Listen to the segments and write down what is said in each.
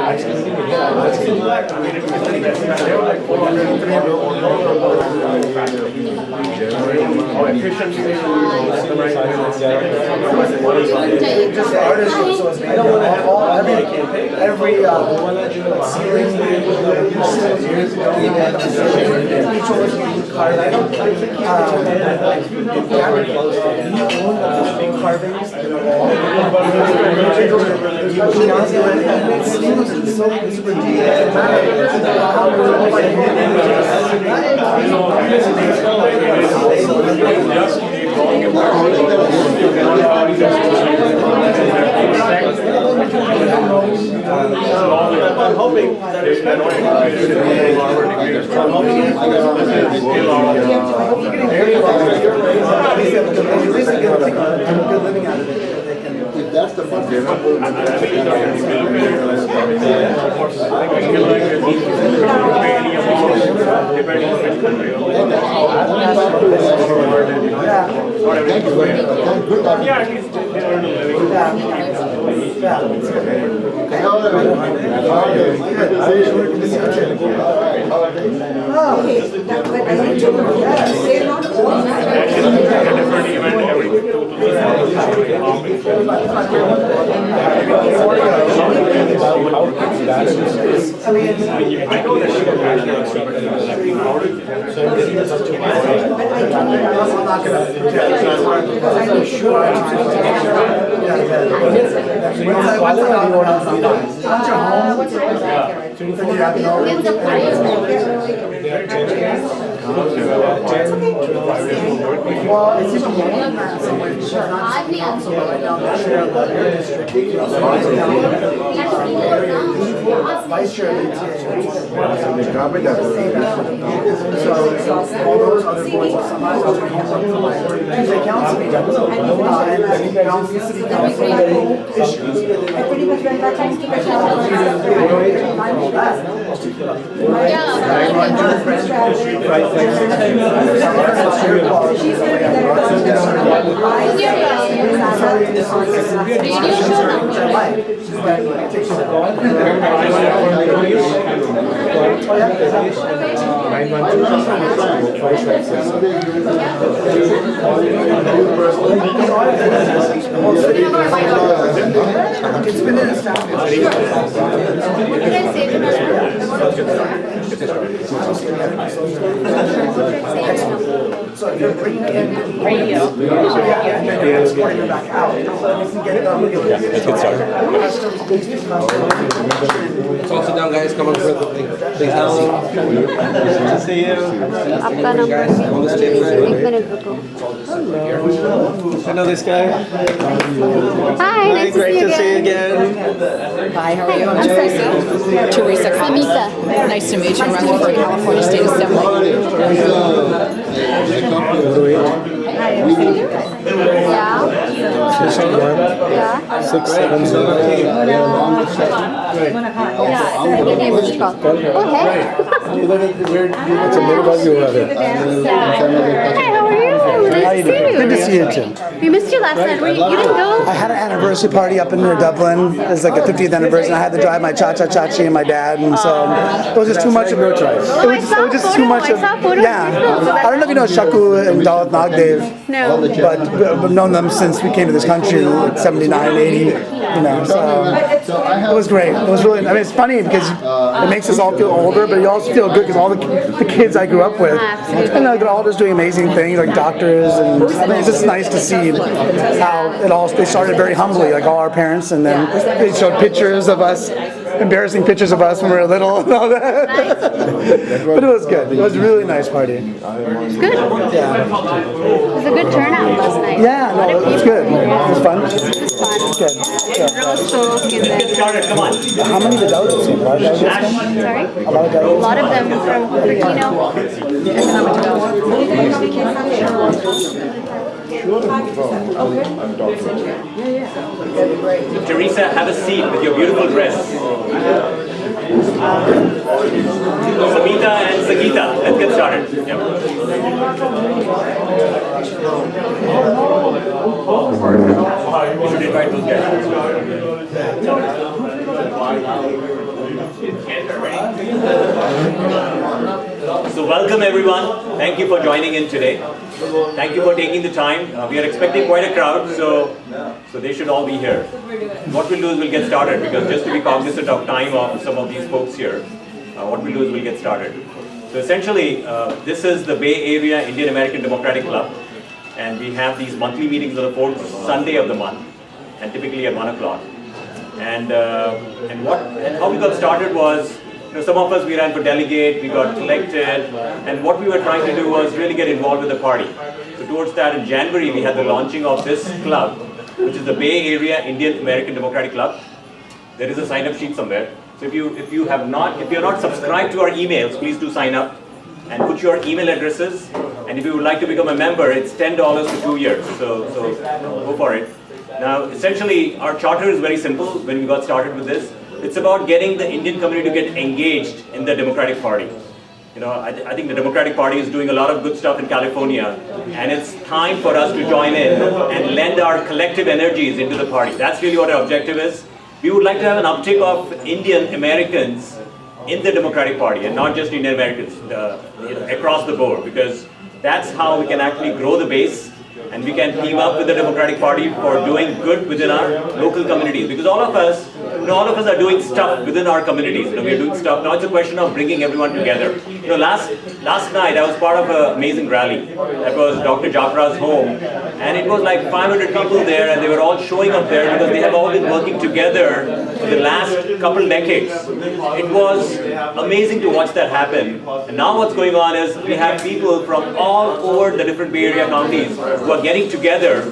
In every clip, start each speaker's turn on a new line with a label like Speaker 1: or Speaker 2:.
Speaker 1: Every series years ago, each one was carvings. I'm hoping that it's if that's the budget, vice chair all those other boards are somehow Tuesday council meetings and city council issues. I pretty much went back to it's been an establishment. So if you're bringing in radio, exporting it back out, you can get it on.
Speaker 2: Let's get started. Let's all sit down, guys. Come on for the thing. Thanks, Alan. Good to see you.
Speaker 3: आपका number एक minute रुको.
Speaker 2: I know this guy.
Speaker 3: Hi, nice
Speaker 2: Great
Speaker 3: to
Speaker 2: to see
Speaker 3: see
Speaker 2: you
Speaker 3: you
Speaker 2: again.
Speaker 4: Hi, how are you?
Speaker 3: I'm Teresa.
Speaker 4: Teresa.
Speaker 3: Samita.
Speaker 4: Nice to meet you. I'm running for California State Assembly.
Speaker 3: Yeah. Yeah.
Speaker 2: 6, 7, 0.
Speaker 3: Yeah. Your name is called. Oh, hey.
Speaker 2: It's a little buzz you have it.
Speaker 3: Hi, how are you? Nice to see you.
Speaker 1: Good to see you too.
Speaker 3: We missed you last night. You didn't go?
Speaker 1: I had an anniversary party up in near Dublin. It was like a 50th anniversary, and I had to drive my cha-cha-cha-chi and my dad, and so it was just too much of no choice.
Speaker 3: Oh, I saw a photo. I saw a photo.
Speaker 1: Yeah. I don't know if you know Chugh and Dalit Nagdev.
Speaker 3: No.
Speaker 1: But we've known them since we came to this country in like 79, 80, you know, so it was great. It was really, I mean, it's funny because it makes us all feel older, but you also feel good because all the kids I grew up with, and they're all just doing amazing things like doctors, and I mean, it's just nice to see how it all, they started very humbly, like all our parents, and then they showed pictures of us, embarrassing pictures of us when we were little and all that. But it was good. It was a really nice party.
Speaker 3: It's good.
Speaker 1: Yeah.
Speaker 3: It was a good turnout last night.
Speaker 1: Yeah, no, it was good. It was fun.
Speaker 3: It was fun.
Speaker 1: Good.
Speaker 3: Girls spoke and then...
Speaker 1: How many delegates came? A lot of delegates came?
Speaker 3: Sorry?
Speaker 1: A lot of
Speaker 3: A
Speaker 1: delegates?
Speaker 3: lot of them from Cupertino.
Speaker 5: Teresa, have a seat with your beautiful dress. Samita and Sagita, let's get started. Yep. You should invite those guys. So welcome everyone. Thank you for joining in today. Thank you for taking the time. We are expecting quite a crowd, so they should all be here. What we'll do is we'll get started, because just to be cognizant of time of some of these folks here, what we'll do is we'll get started. So essentially, this is the Bay Area Indian American Democratic Club, and we have these monthly meetings on the fourth Sunday of the month, and typically at 1 o'clock. And how we got started was, some of us, we ran for delegate, we got elected, and what we were trying to do was really get involved with the party. So towards that, in January, we had the launching of this club, which is the Bay Area Indian American Democratic Club. There is a sign-up sheet somewhere. So if you're not subscribed to our emails, please do sign up and put your email addresses. And if you would like to become a member, it's $10 for 2 years. So go for it. Now, essentially, our charter is very simple when we got started with this. It's about getting the Indian community to get engaged in the Democratic Party. I think the Democratic Party is doing a lot of good stuff in California, and it's time for us to join in and lend our collective energies into the party. That's really what our objective is. We would like to have an uptick of Indian Americans in the Democratic Party, and not just Indian Americans, across the board, because that's how we can actually grow the base, and we can team up with the Democratic Party for doing good within our local communities. Because all of us are doing stuff within our communities. We are doing stuff. Now it's a question of bringing everyone together. Last night I was part of an amazing rally. That was Dr. Japra's home, and it was like 500 people there, and they were all showing up there because they have all been working together for the last couple decades. It was amazing to watch that happen. And now what's going on is we have people from all over the different Bay Area counties who are getting together,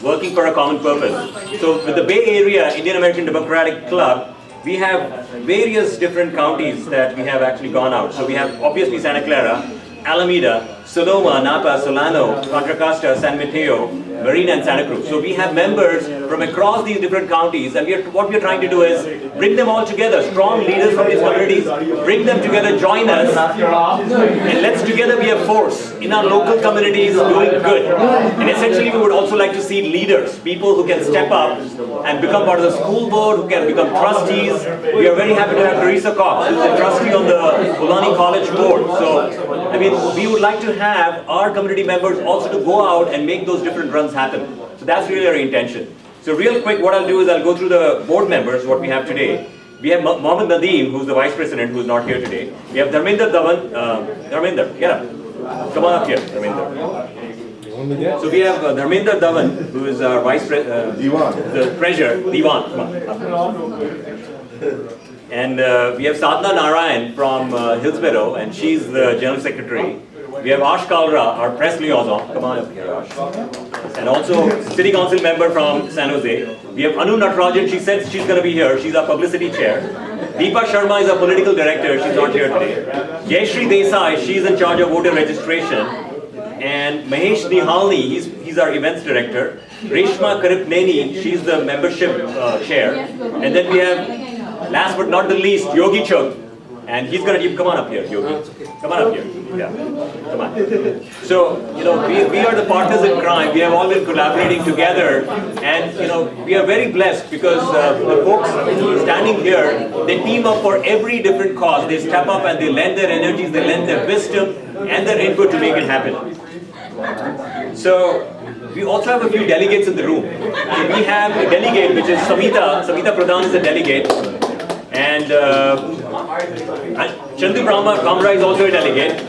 Speaker 5: working for a common purpose. So with the Bay Area Indian American Democratic Club, we have various different counties that we have actually gone out. So we have obviously Santa Clara, Alameda, Sonoma, Napa, Solano, Contra Costa, San Mateo, Marina, and Santa Cruz. So we have members from across these different counties, and what we are trying to do is bring them all together, strong leaders from these communities, bring them together, join us, and let's together be a force in our local communities doing good. And essentially we would also like to see leaders, people who can step up and become part of the school board, who can become trustees. We are very happy to have Teresa who's a trustee on the Ohlone College board. So, I mean, we would like to have our community members also to go out and make those different runs happen. So that's really our intention. So real quick, what I'll do is I'll go through the board members, what we have today. We have Mohammed Nadeem, who's the vice president, who's not here today. We have Dharminder Dharminder, get up. Come on up here, Dharminder. So we have Dharminder Dhawan, who is our vice president, the treasurer, Dewar. Come on. And we have Sadhna Narayan from Hillsborough, and she's the general secretary. We have Ash Kalra, our press liaison. Come on up here, Ash. And also city council member from San Jose. We have Anu Natarajan. She said she's going to be here. She's our publicity chair. Deepa Sharma is our political director. She's not here today. Jayashri Desai, she's in charge of voter registration. And Mahesh Nihalni, he's our events director. Reshma Karipneni, she's the membership chair. And then we have, last but not the least, Yogi Chugh. And he's going to come on up here, Yogi. Come on up here. Yeah, come on. So, we are the partners in crime. We have all been collaborating together. And, we are very blessed because the folks standing here, they team up for every different cause. They step up and they lend their energies, they lend their wisdom and their input to make it happen. So, we also have a few delegates in the room. So we have a delegate, which is Samita. Samita Pradhan is the delegate. And Chandu Kamra is also a delegate.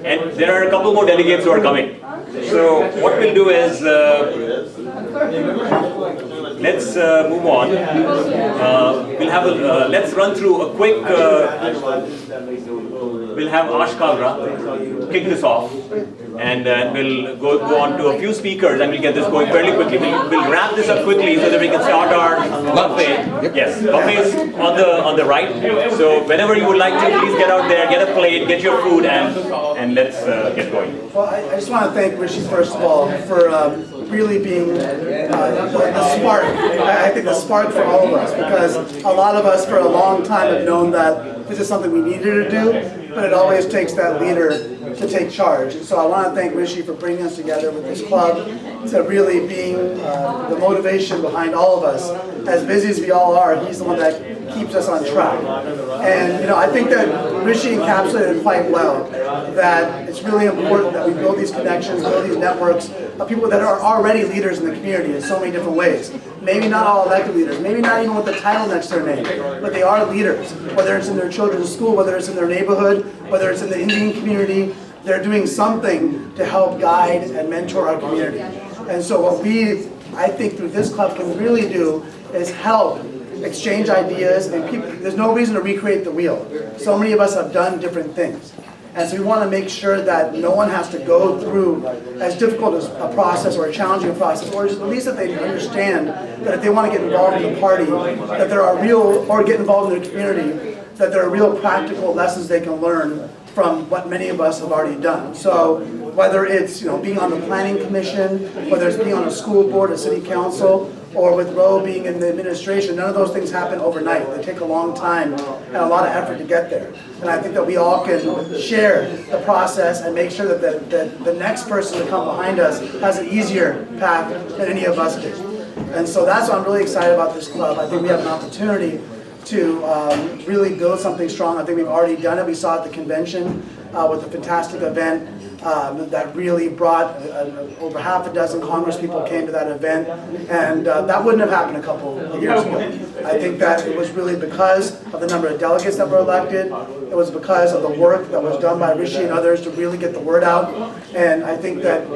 Speaker 5: And there are a couple more delegates who are coming. So what we'll do is, let's move on. We'll have let's run through a quick, we'll have Ash Kalra kick this off. And we'll go on to a few speakers and we'll get this going fairly quickly. We'll wrap this up quickly so that we can start our buffet. Yes, buffet is on the right. So whenever you would like to, please get out there, get a plate, get your food, and let's get going.
Speaker 1: Well, I just want to thank Rishi first of all for really being the spark. I think the spark for all of us, because a lot of us for a long time have known that this is something we needed to do. but it always takes that leader to take charge. And so I want to thank Rishi for bringing us together with this club, to really being the motivation behind all of us. As busy as we all are, he's the one that keeps us on track. And you know, I think that Rishi encapsulated quite well that it's really important that we build these connections, build these networks of people that are already leaders in the community in so many different ways. Maybe not all elected leaders, maybe not even with the title next to their name, but they are leaders. Whether it's in their children's school, whether it's in their neighborhood, whether it's in the Indian community, they're doing something to help guide and mentor our community. And so what I think through this club can really do is help exchange ideas, and there's no reason to recreate the wheel. So many of us have done different things. And so we want to make sure that no one has to go through as difficult as a process or a challenging process, or just at least that they understand that if they want to get involved in the party, that there are real, or get involved in the community, that there are real practical lessons they can learn from what many of us have already done. So whether it's being on the planning commission, whether it's being on a school board, a city council, or with Roe being in the administration, none of those things happen overnight. They take a long time and a lot of effort to get there. And I think that we all can share the process and make sure that the next person to come behind us has an easier path than any of us did. And so that's why I'm really excited about this club. I think we have an opportunity to really build something strong. I think we've already done it. We saw at the convention with a fantastic event that really brought over half a dozen Congress people came to that event, and that wouldn't have happened a couple of years ago. I think that it was really because of the number of delegates that were elected. It was because of the work that was done by Rishi and others to really get the word out, and I think that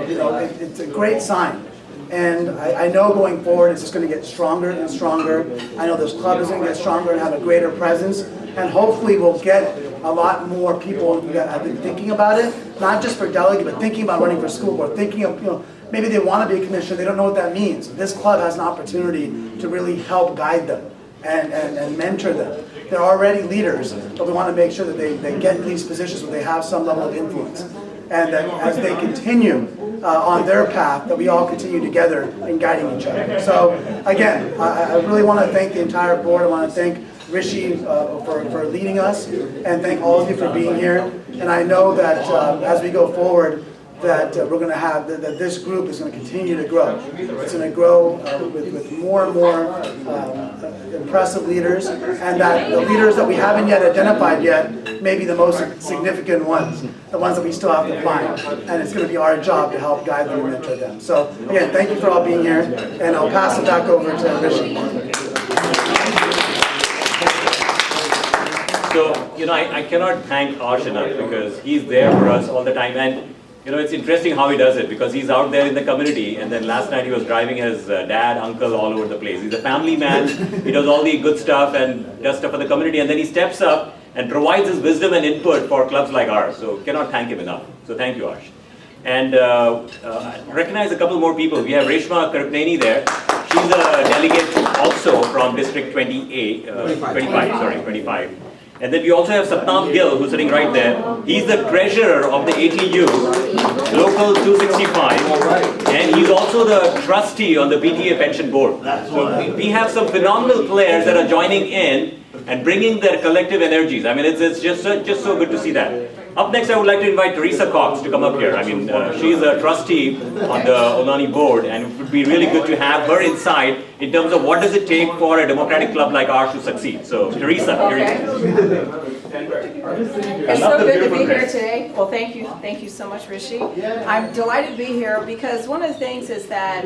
Speaker 1: it's a great sign. And I know going forward it's just going to get stronger and stronger. I know this club is going to get stronger and have a greater presence, and hopefully we'll get a lot more people that have been thinking about it, not just for delegate, but thinking about running for school board, thinking of, maybe they want to be a commissioner, they don't know what that means. This club has an opportunity to really help guide them and mentor them. They're already leaders, but we want to make sure that they get these positions where they have some level of influence. And that as they continue on their path, that we all continue together in guiding each other. So again, I really want to thank the entire board. I want to thank Rishi for leading us, and thank all of you for being here. And I know that as we go forward, that we're going to have, that this group is going to continue to grow. It's going to grow with more and more impressive leaders, and that the leaders that we haven't yet identified yet may be the most significant ones, the ones that we still have to find. And it's going to be our job to help guide them and mentor them. So again, thank you for all being here, and I'll pass it back over to Rishi.
Speaker 5: So, I cannot thank Ash enough because he's there for us all the time. And, it's interesting how he does it because he's out there in the community, and then last night he was driving his dad, uncle all over the place. He's a family man. He does all the good stuff and does stuff for the community, and then he steps up and provides his wisdom and input for clubs like ours. So, cannot thank him enough. So, thank you, Ash. And recognize a couple more people. We have Reshma Karpneni there. She's a delegate also from District 25. And then we also have Satnam Gill, who's sitting right there. He's the treasurer of the ATU, Local 265, and he's also the trustee on the PTA pension board. So we have some phenomenal players that are joining in and bringing their collective energies. I mean, it's just so good to see that. Up next, I would like to invite Teresa Cox to come up here. I mean, she's a trustee on the Ohlone board, and it would be really good to have her insight in terms of what does it take for a democratic club like ours to succeed. So, Teresa, here you go.
Speaker 4: It's so good to be here today. Well, thank you so much, Rishi. I'm delighted to be here because one of the things is that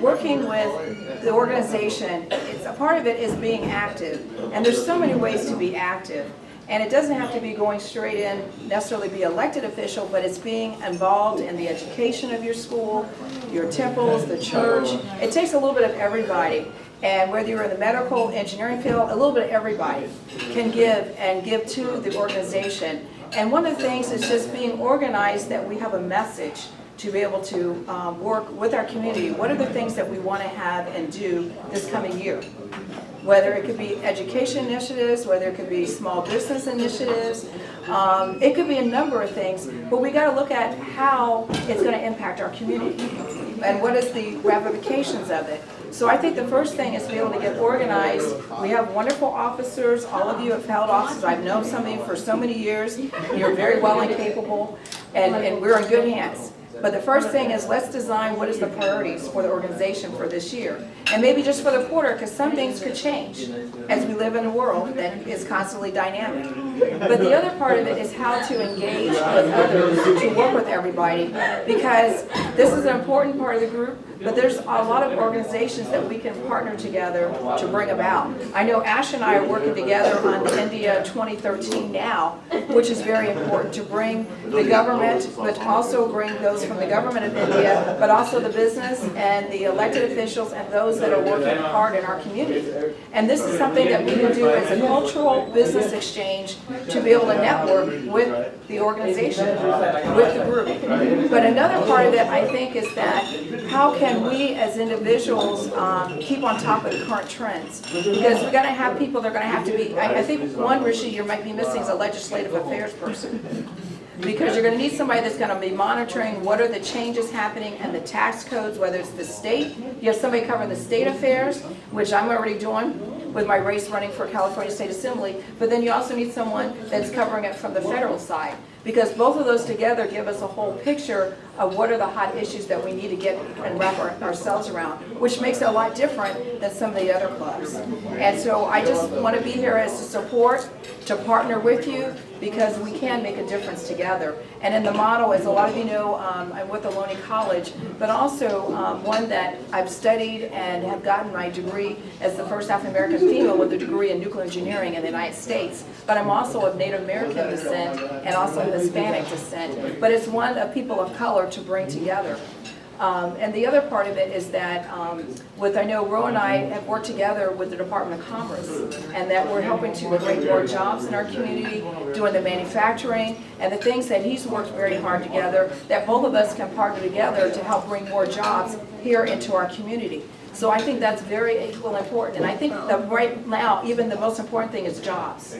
Speaker 4: working with the organization, a part of it is being active, and there's so many ways to be active. And it doesn't have to be going straight in, necessarily be elected official, but it's being involved in the education of your school, your temples, the church. It takes a little bit of everybody. And whether you're in the medical, engineering field, a little bit of everybody can give to the organization. And one of the things is just being organized that we have a message to be able to work with our community. What are the things that we want to have and do this coming year? Whether it could be education initiatives, whether it could be small business initiatives, it could be a number of things, but we got to look at how it's going to impact our community and what is the ramifications of it. So I think the first thing is to be able to get organized. We have wonderful officers. All of you have held offices. I've known some of you for so many years. You're very well and capable, and we're in good hands. But the first thing is, let's design what is the priorities for the organization for this year. And maybe just for the quarter, because some things could change as we live in a world that is constantly dynamic. But the other part of it is how to engage with others, to work with everybody, because this is an important part of the group, but there's a lot of organizations that we can partner together to bring about. I know Ash and I are working together on the India 2013 now, which is very important to bring the government, but also bring those from the government of India, but also the business and the elected officials and those that are working hard in our community. And this is something that we can do as a cultural business exchange to be able to network with the organization, with the group. But another part of it, I think, is that how can we as individuals keep on top of the current trends? Because we're going to have people that are going to have to be, I think one, Rishi, you might be missing is a legislative affairs person. Because you're going to need somebody that's going to be monitoring what are the changes happening and the tax codes, whether it's the state. You have somebody covering the state affairs, which I'm already doing with my race running for California State Assembly. But then you also need someone that's covering it from the federal side. Because both of those together give us a whole picture of what are the hot issues that we need to get and wrap ourselves around, which makes it a lot different than some of the other clubs. And so I just want to be here as to support, to partner with you, because we can make a difference together. And in the model, as a lot of you know, I'm with Ohlone College, but also one that I've studied and have gotten my degree as the first African American female with a degree in nuclear engineering in the United States. But I'm also of Native American descent and also Hispanic descent. But it's one of people of color to bring together. And the other part of it is that I know Ro and I have worked together with the Department of Commerce, and that we're helping to create more jobs in our community, doing the manufacturing, and the things that he's worked very hard together, that both of us can partner together to help bring more jobs here into our community. So I think that's very equally important. And I think that right now, even the most important thing is jobs.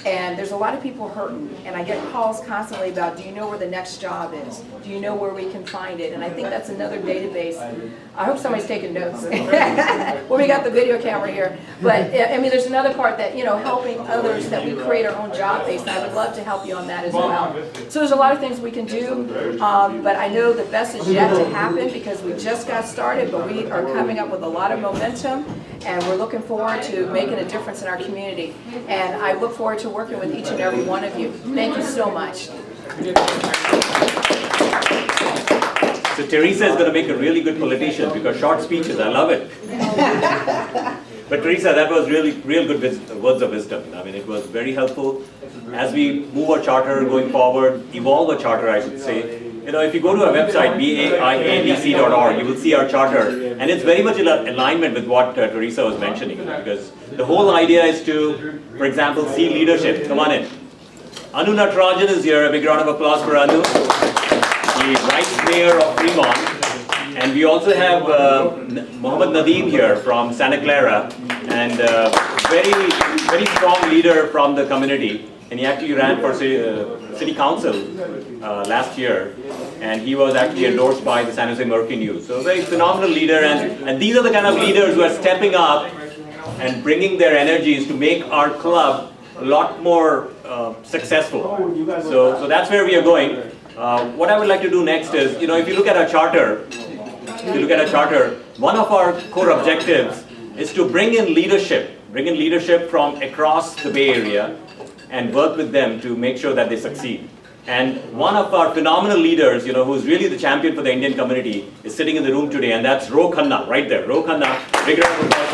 Speaker 4: And there's a lot of people hurting, and I get calls constantly about, do you know where the next job is? Do you know where we can find it? And I think that's another database. I hope somebody's taking notes. Well, we got the video camera here. But, I mean, there's another part that, you know, helping others, that we create our own job base, and I would love to help you on that as well. So there's a lot of things we can do, but I know the best is yet to happen because we just got started, but we are coming up with a lot of momentum, and we're looking forward to making a difference in our community. And I look forward to working with each and every one of you. Thank you so much.
Speaker 5: So Teresa is going to make a really good politician because short speeches, I love it. But Teresa, that was real good words of wisdom. I mean, it was very helpful. As we move our charter going forward, evolve our charter, I should say. You know, if you go to our website, BAIADC.org, you will see our charter. And it's very much in alignment with what Teresa was mentioning. Because the whole idea is to, for example, see leadership. Come on in. Natarajan is here. A big round of applause for Anu. The Vice Mayor of Fremont. And we also have Mohammed Nadeem here from Santa Clara. And very strong leader from the community. And he actually ran for city council last year, and he was actually endorsed by the San Jose Mercury News. So a very phenomenal leader, and these are the kind of leaders who are stepping up and bringing their energies to make our club a lot more successful. So that's where we are going. What I would like to do next is, you know, if you look at our charter, one of our core objectives is to bring in leadership from across the Bay Area, and work with them to make sure that they succeed. And one of our phenomenal leaders, you know, who's really the champion for the Indian community, is sitting in the room today, and that's Khanna, right there. Khanna, big round of applause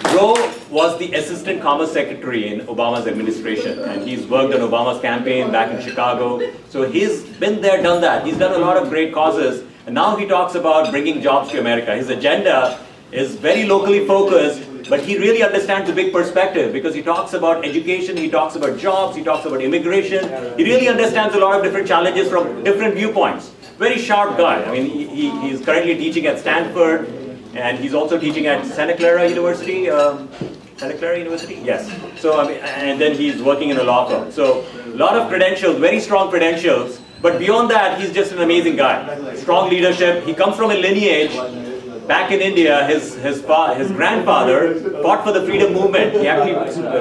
Speaker 5: for Ro was the Assistant Commerce Secretary in Obama's administration, and he's worked on Obama's campaign back in Chicago. So he's been there, done that. He's done a lot of great causes, and now he talks about bringing jobs to America. His agenda is very locally focused, but he really understands the big perspective because he talks about education, he talks about jobs, he talks about immigration. He really understands a lot of different challenges from different viewpoints. Very sharp guy. I mean, he's currently teaching at Stanford, and he's also teaching at Santa Clara University. Santa Clara University? Yes. So, I mean, and then he's working in a law firm. So, a lot of credentials, very strong credentials. But beyond that, he's just an amazing guy. Strong leadership. He comes from a lineage back in India, his grandfather fought for the freedom movement. He actually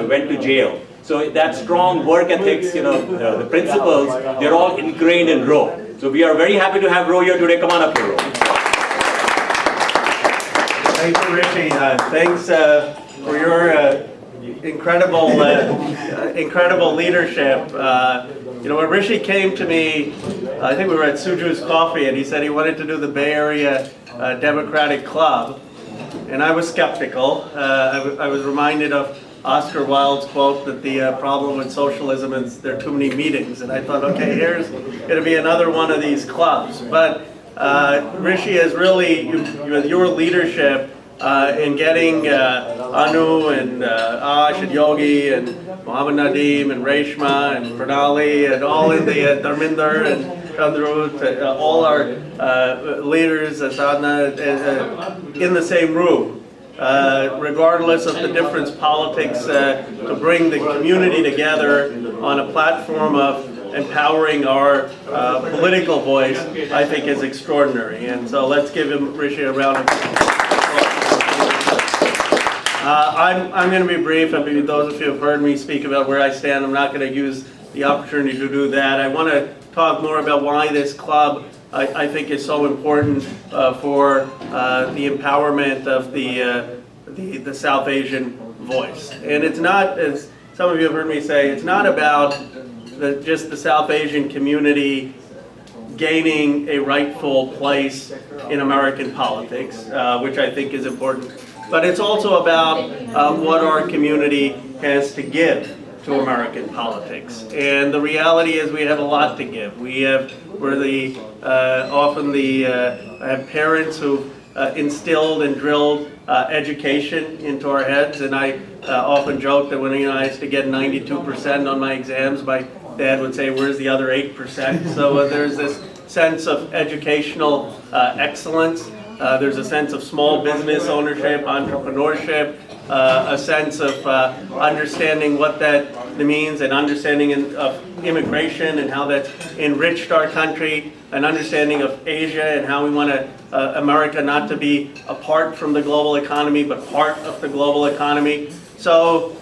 Speaker 5: went to jail. So that strong work ethics, the principles, they're all ingrained in Ro. So we are very happy to have Ro here today. Come on up here, Ro.
Speaker 6: Thank you, Rishi. Thanks for your incredible leadership. When Rishi came to me, I think we were at Suju's Coffee, and he said he wanted to do the Bay Area Democratic Club, and I was skeptical. I was reminded of Oscar Wilde's quote that the problem with socialism is there are too many meetings, and I thought, okay, here's going to be another one of these clubs. But Rishi has really, with your leadership in getting Anu and Ash and Yogi and Mohammed Nadeem and Reshma and Pranali and all in the Dharminder and Chandru, all our leaders, Sadhana, in the same room. Regardless of the difference politics, to bring the community together on a platform of empowering our political voice, I think is extraordinary. And so let's give him, Rishi, a round of applause. I'm going to be brief. I mean, those of you who have heard me speak about where I stand, I'm not going to use the opportunity to do that. I want to talk more about why this club I think is so important for the empowerment of the South Asian voice. And it's not, as some of you have heard me say, it's not about just the South Asian community gaining a rightful place in American politics, which I think is important. But it's also about what our community has to give to American politics. And the reality is we have a lot to give. We're often have parents who instilled and drilled education into our heads. And I often joke that when I used to get 92% on my exams, my dad would say, "Where's the other 8%?" So there's this sense of educational excellence. There's a sense of small business ownership, entrepreneurship, a sense of understanding what that means, and understanding of immigration and how that's enriched our country, an understanding of Asia and how we want America not to be apart from the global economy, but part of the global economy. So